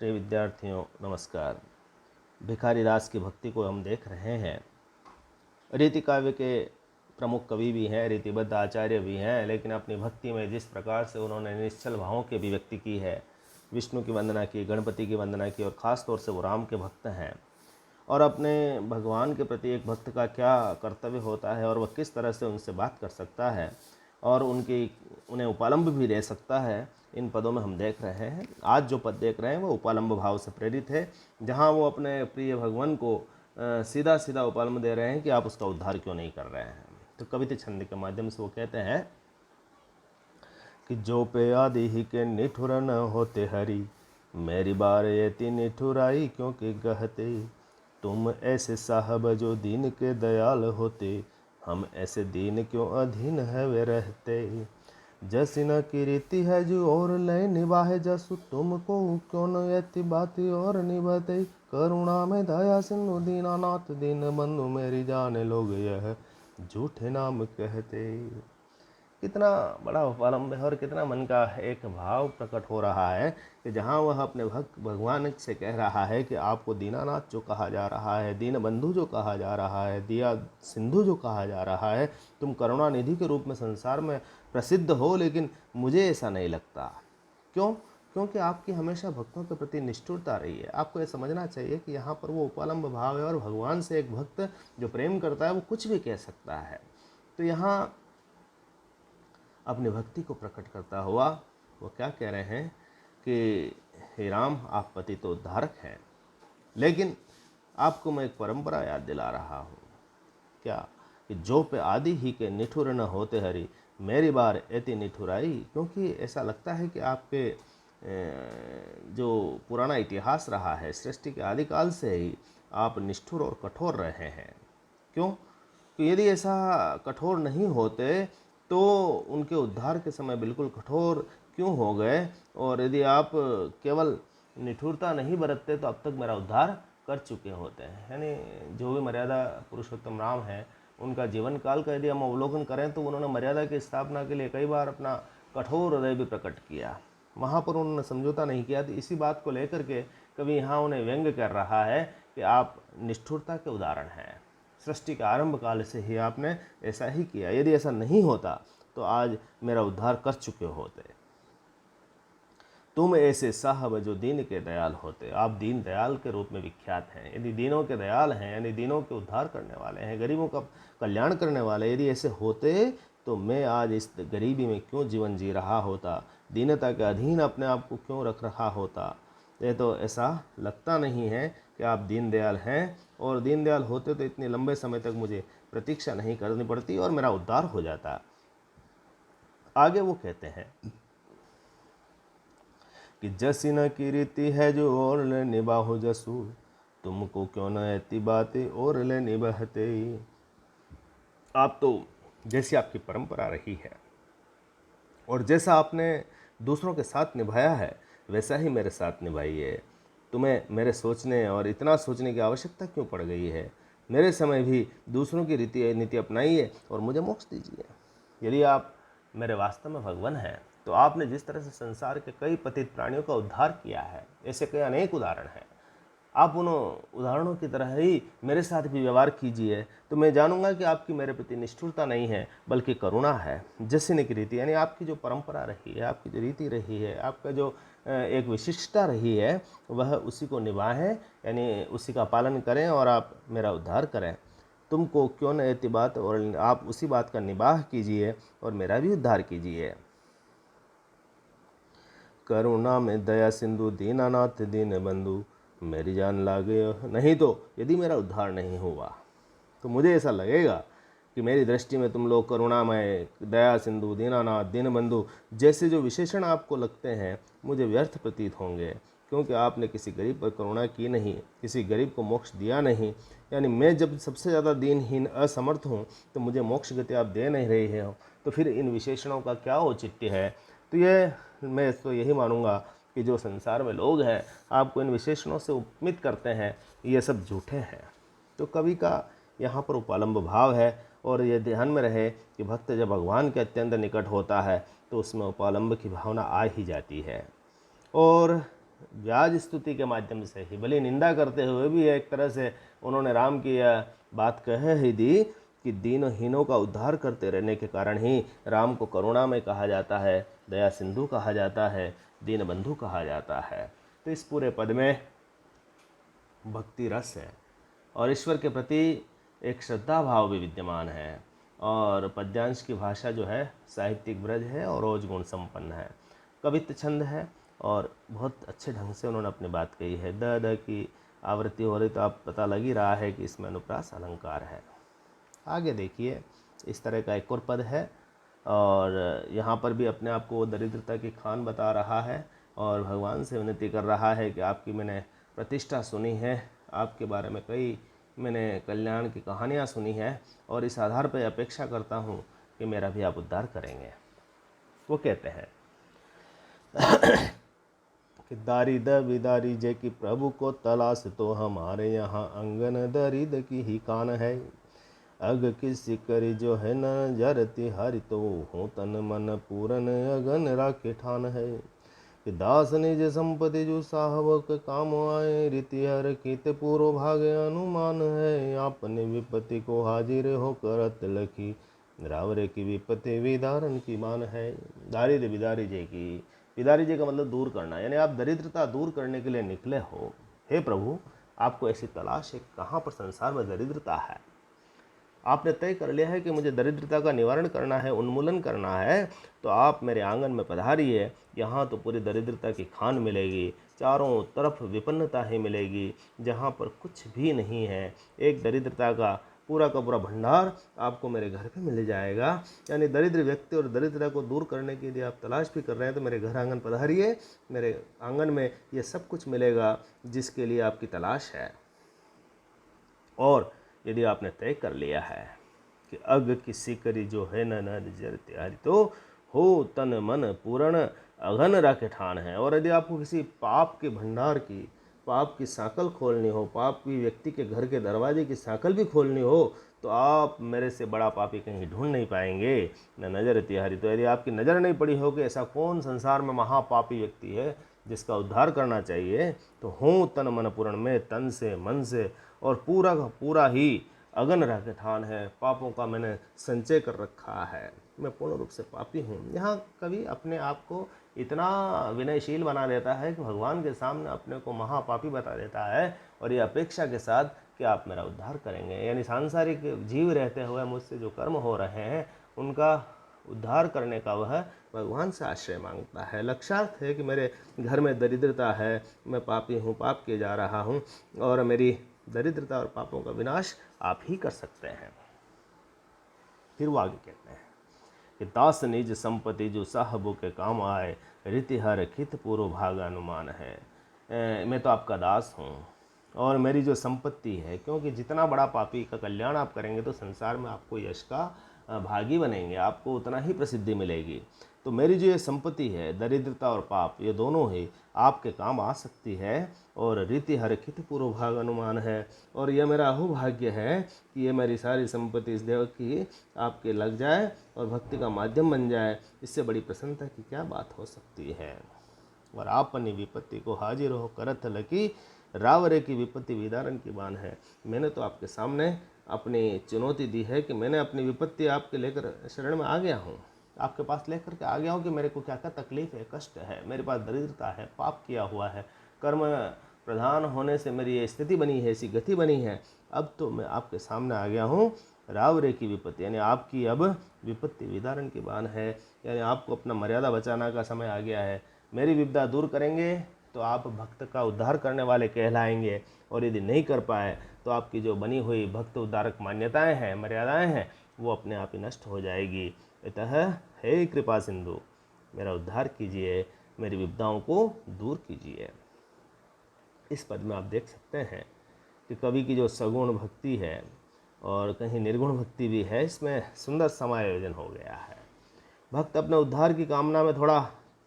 प्रिय विद्यार्थियों नमस्कार। भिखारी दास की भक्ति को हम देख रहे हैं। रीति काव्य के प्रमुख कवि भी हैं, रीतिबद्ध आचार्य भी हैं, लेकिन अपनी भक्ति में जिस प्रकार से उन्होंने निश्चल भावों की अभिव्यक्ति की है, विष्णु की वंदना की, गणपति की वंदना की, और ख़ास तौर से वो राम के भक्त हैं। और अपने भगवान के प्रति एक भक्त का क्या कर्तव्य होता है और वह किस तरह से उनसे बात कर सकता है और उन्हें उपालंब भी दे सकता है, इन पदों में हम देख रहे हैं। आज जो पद देख रहे हैं वो उपालंब भाव से प्रेरित है, जहाँ वो अपने प्रिय भगवान को सीधा सीधा उपालंब दे रहे हैं कि आप उसका उद्धार क्यों नहीं कर रहे हैं। तो कविता छंद के माध्यम से वो कहते हैं कि जो पे आदि ही के निठुर न होते हरि, मेरी बार एति निठुराई क्योंकि गहते। तुम ऐसे साहब जो दीन के दयाल होते, हम ऐसे दीन क्यों अधीन है वे रहते। जैसी न की रीति है जो और लय निभाए, जसु तुमको क्यों न ऐति बाती और निभते। करुणा में दया सिंधु दीनानाथ दीन बंधु, मेरी जाने लोग यह झूठे नाम कहते। कितना बड़ा उपालंब है और कितना मन का एक भाव प्रकट हो रहा है कि जहाँ वह अपने भक्त भगवान से कह रहा है कि आपको दीनानाथ जो कहा जा रहा है, दीन बंधु जो कहा जा रहा है, दिया सिंधु जो कहा जा रहा है, तुम करुणा निधि के रूप में संसार में प्रसिद्ध हो, लेकिन मुझे ऐसा नहीं लगता। क्यों? क्योंकि आपकी हमेशा भक्तों के प्रति निष्ठुरता रही है। आपको ये समझना चाहिए कि यहाँ पर वो उपालंब भाव है और भगवान से एक भक्त जो प्रेम करता है वो कुछ भी कह सकता है। तो यहाँ अपनी भक्ति को प्रकट करता हुआ वो क्या कह रहे हैं कि हे राम, आप पतित उद्धारक हैं, लेकिन आपको मैं एक परंपरा याद दिला रहा हूँ। क्या? कि जो पे आदि ही के निठुर न होते हरि, मेरी बार एति निठुराई। क्योंकि ऐसा लगता है कि आपके जो पुराना इतिहास रहा है, सृष्टि के आदिकाल से ही आप निष्ठुर और कठोर रहे हैं। क्यों? कि यदि ऐसा कठोर नहीं होते तो उनके उद्धार के समय बिल्कुल कठोर क्यों हो गए, और यदि आप केवल निठुरता नहीं बरतते तो अब तक मेरा उद्धार कर चुके होते हैं। यानी जो भी मर्यादा पुरुषोत्तम राम हैं, उनका जीवन काल का यदि हम अवलोकन करें तो उन्होंने मर्यादा की स्थापना के लिए कई बार अपना कठोर हृदय भी प्रकट किया। वहाँ पर उन्होंने समझौता नहीं किया। तो इसी बात को लेकर के कभी यहाँ उन्हें व्यंग्य कर रहा है कि आप निष्ठुरता के उदाहरण हैं। सृष्टि के आरंभ काल से ही आपने ऐसा ही किया। यदि ऐसा नहीं होता तो आज मेरा उद्धार कर चुके होते। तुम ऐसे साहब जो दीन के दयाल होते। आप दीन दयाल के रूप में विख्यात हैं। यदि दीनों के दयाल हैं, यानी दीनों के उद्धार करने वाले हैं, गरीबों का कल्याण करने वाले, यदि ऐसे होते तो मैं आज इस गरीबी में क्यों जीवन जी रहा होता, दीनता के अधीन अपने आप को क्यों रख रहा होता। ये तो ऐसा लगता नहीं है कि आप दीनदयाल हैं, और दीनदयाल होते तो इतने लंबे समय तक मुझे प्रतीक्षा नहीं करनी पड़ती और मेरा उद्धार हो जाता। आगे वो कहते हैं कि जसी न की रीति है जो और ले निभाहो जसु, तुमको क्यों न ऐती बातें और ले निभाते। आप तो जैसी आपकी परंपरा रही है और जैसा आपने दूसरों के साथ निभाया है, वैसा ही मेरे साथ निभाइए। तुम्हें मेरे सोचने और इतना सोचने की आवश्यकता क्यों पड़ गई है? मेरे समय भी दूसरों की रीति नीति अपनाइए और मुझे मोक्ष दीजिए। यदि आप मेरे वास्तव में भगवान हैं तो आपने जिस तरह से संसार के कई पतित प्राणियों का उद्धार किया है, ऐसे कई अनेक उदाहरण हैं। आप उन उदाहरणों की तरह ही मेरे साथ भी व्यवहार कीजिए, तो मैं जानूंगा कि आपकी मेरे प्रति निष्ठुरता नहीं है बल्कि करुणा है। जैसे की रीति, यानी आपकी जो परंपरा रही है, आपकी जो रीति रही है, आपका जो एक विशिष्टता रही है, वह उसी को निभाएं, यानी उसी का पालन करें और आप मेरा उद्धार करें। तुमको क्यों न ऐसी बात, और आप उसी बात का निबाह कीजिए और मेरा भी उद्धार कीजिए। करुणा में दया सिंधु दीनानाथ दीन बंधु, मेरी जान लागे। नहीं तो यदि मेरा उद्धार नहीं हुआ तो मुझे ऐसा लगेगा कि मेरी दृष्टि में तुम लोग करुणामय, दया सिंधु, दीनानाथ, दीनबंधु जैसे जो विशेषण आपको लगते हैं मुझे व्यर्थ प्रतीत होंगे, क्योंकि आपने किसी गरीब पर करुणा की नहीं, किसी गरीब को मोक्ष दिया नहीं। यानी मैं जब सबसे ज़्यादा दीनहीन असमर्थ हूँ तो मुझे मोक्ष गति आप दे नहीं रहे हो, तो फिर इन विशेषणों का क्या औचित्य है? तो ये मैं तो यही मानूंगा कि जो संसार में लोग हैं आपको इन विशेषणों से उपमित करते हैं, ये सब झूठे हैं। तो कवि का यहाँ पर उपालंब भाव है, और ये ध्यान में रहे कि भक्त जब भगवान के अत्यंत निकट होता है तो उसमें उपालंब की भावना आ ही जाती है। और व्याज स्तुति के माध्यम से ही, भले निंदा करते हुए भी एक तरह से उन्होंने राम की यह बात कह ही दी कि दीनहीनों का उद्धार करते रहने के कारण ही राम को करुणा में कहा जाता है, दया सिंधु कहा जाता है, दीन बंधु कहा जाता है। तो इस पूरे पद में भक्ति रस है और ईश्वर के प्रति एक श्रद्धा भाव भी विद्यमान है। और पद्यांश की भाषा जो है साहित्यिक ब्रज है और रोज गुण संपन्न है, कवित्व छंद है और बहुत अच्छे ढंग से उन्होंने अपनी बात कही है। द द की आवृत्ति हो रही तो आप पता लग ही रहा है कि इसमें अनुप्रास अलंकार है। आगे देखिए, इस तरह का एक और पद है और यहाँ पर भी अपने आप को दरिद्रता की खान बता रहा है और भगवान से विनती कर रहा है कि आपकी मैंने प्रतिष्ठा सुनी है, आपके बारे में कई मैंने कल्याण की कहानियाँ सुनी है और इस आधार पर अपेक्षा करता हूँ कि मेरा भी आप उद्धार करेंगे। वो कहते हैं कि दारिद बिदारी जय की प्रभु को तलाश तो हमारे यहाँ अंगन दरिद की ही कान है। अग किसी करी जो है न जरती हरि तो हो तन मन पूरन अगन राखे ठान है। कि दास निज संपत्ति जो साहब के काम आए रीति हर कित पूर्व भागे अनुमान है। आपने विपत्ति को हाजिर हो करत लखी रावरे की विपत्ति विदारन की मान है। दारिद्र बिदारी जय की, बिदारी जय का मतलब दूर करना, यानी आप दरिद्रता दूर करने के लिए निकले हो। हे प्रभु, आपको ऐसी तलाश है कहाँ पर संसार में दरिद्रता है। आपने तय कर लिया है कि मुझे दरिद्रता का निवारण करना है, उन्मूलन करना है, तो आप मेरे आंगन में पधारिए। यहाँ तो पूरी दरिद्रता की खान मिलेगी, चारों तरफ विपन्नता ही मिलेगी, जहाँ पर कुछ भी नहीं है। एक दरिद्रता का पूरा भंडार आपको मेरे घर पे मिल जाएगा। यानी दरिद्र व्यक्ति और दरिद्रता को दूर करने के लिए आप तलाश भी कर रहे हैं तो मेरे घर आंगन पधारिए। मेरे आंगन में ये सब कुछ मिलेगा जिसके लिए आपकी तलाश है। और यदि आपने तय कर लिया है कि अग किसी करी जो है न जर त्यारी तो हो तन मन पूर्ण अघन राखे ठान है। और यदि आपको किसी पाप के भंडार की, पाप की सांकल खोलनी हो, पाप की व्यक्ति के घर के दरवाजे की सांकल भी खोलनी हो, तो आप मेरे से बड़ा पापी कहीं ढूंढ नहीं पाएंगे। न नजर तिहारी, तो यदि आपकी नज़र नहीं पड़ी हो कि ऐसा कौन संसार में महापापी व्यक्ति है जिसका उद्धार करना चाहिए, तो हूँ तन मन पूर्ण, में तन से मन से और पूरा का पूरा ही अगन राखे ठान है, पापों का मैंने संचय कर रखा है, मैं पूर्ण रूप से पापी हूँ। यहाँ कवि अपने आप को इतना विनयशील बना देता है कि भगवान के सामने अपने को महापापी बता देता है और ये अपेक्षा के साथ कि आप मेरा उद्धार करेंगे। यानी सांसारिक जीव रहते हुए मुझसे जो कर्म हो रहे हैं उनका उद्धार करने का वह भगवान से आश्रय मांगता है। लक्ष्यार्थ है कि मेरे घर में दरिद्रता है, मैं पापी हूँ, पाप किए जा रहा हूँ और मेरी दरिद्रता और पापों का विनाश आप ही कर सकते हैं। फिर वो आगे कहते हैं कि दास निज संपत्ति जो साहबों के काम आए रीति हर खित पूर्व भाग अनुमान है। मैं तो आपका दास हूँ और मेरी जो संपत्ति है, क्योंकि जितना बड़ा पापी का कल्याण आप करेंगे तो संसार में आपको यश का भागी बनेंगे, आपको उतना ही प्रसिद्धि मिलेगी। तो मेरी जो ये संपत्ति है, दरिद्रता और पाप, ये दोनों ही आपके काम आ सकती है और रीति हरखित पूर्व भाग अनुमान है। और यह मेरा अहोभाग्य है कि ये मेरी सारी संपत्ति इस देव की आपके लग जाए और भक्ति का माध्यम बन जाए। इससे बड़ी प्रसन्नता की क्या बात हो सकती है। और आप अपनी विपत्ति को हाजिर हो करत लकी रावरे की विपत्ति विदारण की बान है। मैंने तो आपके सामने अपनी चुनौती दी है कि मैंने अपनी विपत्ति आपके लेकर शरण में आ गया हूँ, आपके पास लेकर के आ गया हूँ कि मेरे को क्या क्या तकलीफ है, कष्ट है, मेरे पास दरिद्रता है, पाप किया हुआ है, कर्म प्रधान होने से मेरी ये स्थिति बनी है, ऐसी गति बनी है। अब तो मैं आपके सामने आ गया हूँ, रावरे की विपत्ति, यानी आपकी अब विपत्ति विदारण की बान है, यानी आपको अपना मर्यादा बचाना का समय आ गया है। मेरी विपदा दूर करेंगे तो आप भक्त का उद्धार करने वाले कहलाएंगे और यदि नहीं कर पाए तो आपकी जो बनी हुई भक्त उद्धारक मान्यताएं हैं, मर्यादाएं हैं, वो अपने आप ही नष्ट हो जाएगी। अतः हे कृपा सिंधु, मेरा उद्धार कीजिए, मेरी विपदाओं को दूर कीजिए। इस पद में आप देख सकते हैं कि कवि की जो सगुण भक्ति है और कहीं निर्गुण भक्ति भी है, इसमें सुंदर समायोजन हो गया है। भक्त अपने उद्धार की कामना में थोड़ा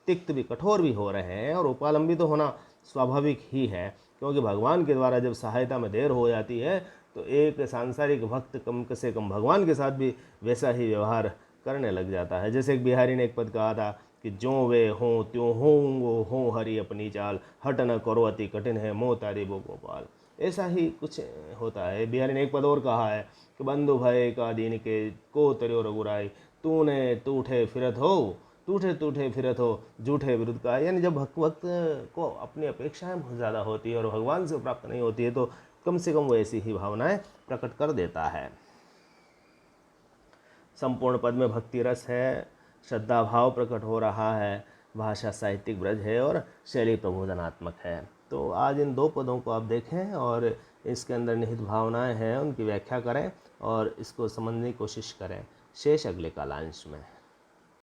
तिक्त भी, कठोर भी हो रहे हैं और उपालंबी तो होना स्वाभाविक ही है, क्योंकि भगवान के द्वारा जब सहायता में देर हो जाती है तो एक सांसारिक भक्त कम से कम भगवान के साथ भी वैसा ही व्यवहार करने लग जाता है। जैसे एक बिहारी ने एक पद कहा था कि जो वे हों त्यों होंगो हों हरि अपनी चाल, हट न करो अति कठिन है मोह तारी बो गोपाल। ऐसा ही कुछ होता है। बिहारी ने एक पद और कहा है कि बंधु भय का दीन के को तरियो रघुराई, तूने टूठे फिरत हो टूठे टूठे फिरत हो झूठे विरुद्ध का। यानी जब भक्त को अपनी अपेक्षाएं बहुत ज़्यादा होती है और भगवान से प्राप्त नहीं होती है, तो कम से कम वो ऐसी ही भावनाएं प्रकट कर देता है। संपूर्ण पद में भक्ति रस है, श्रद्धा भाव प्रकट हो रहा है, भाषा साहित्यिक ब्रज है और शैली प्रबोधनात्मक है। तो आज इन 2 पदों को आप देखें और इसके अंदर निहित भावनाएं हैं उनकी व्याख्या करें और इसको समझने की कोशिश करें। शेष अगले कालांश में।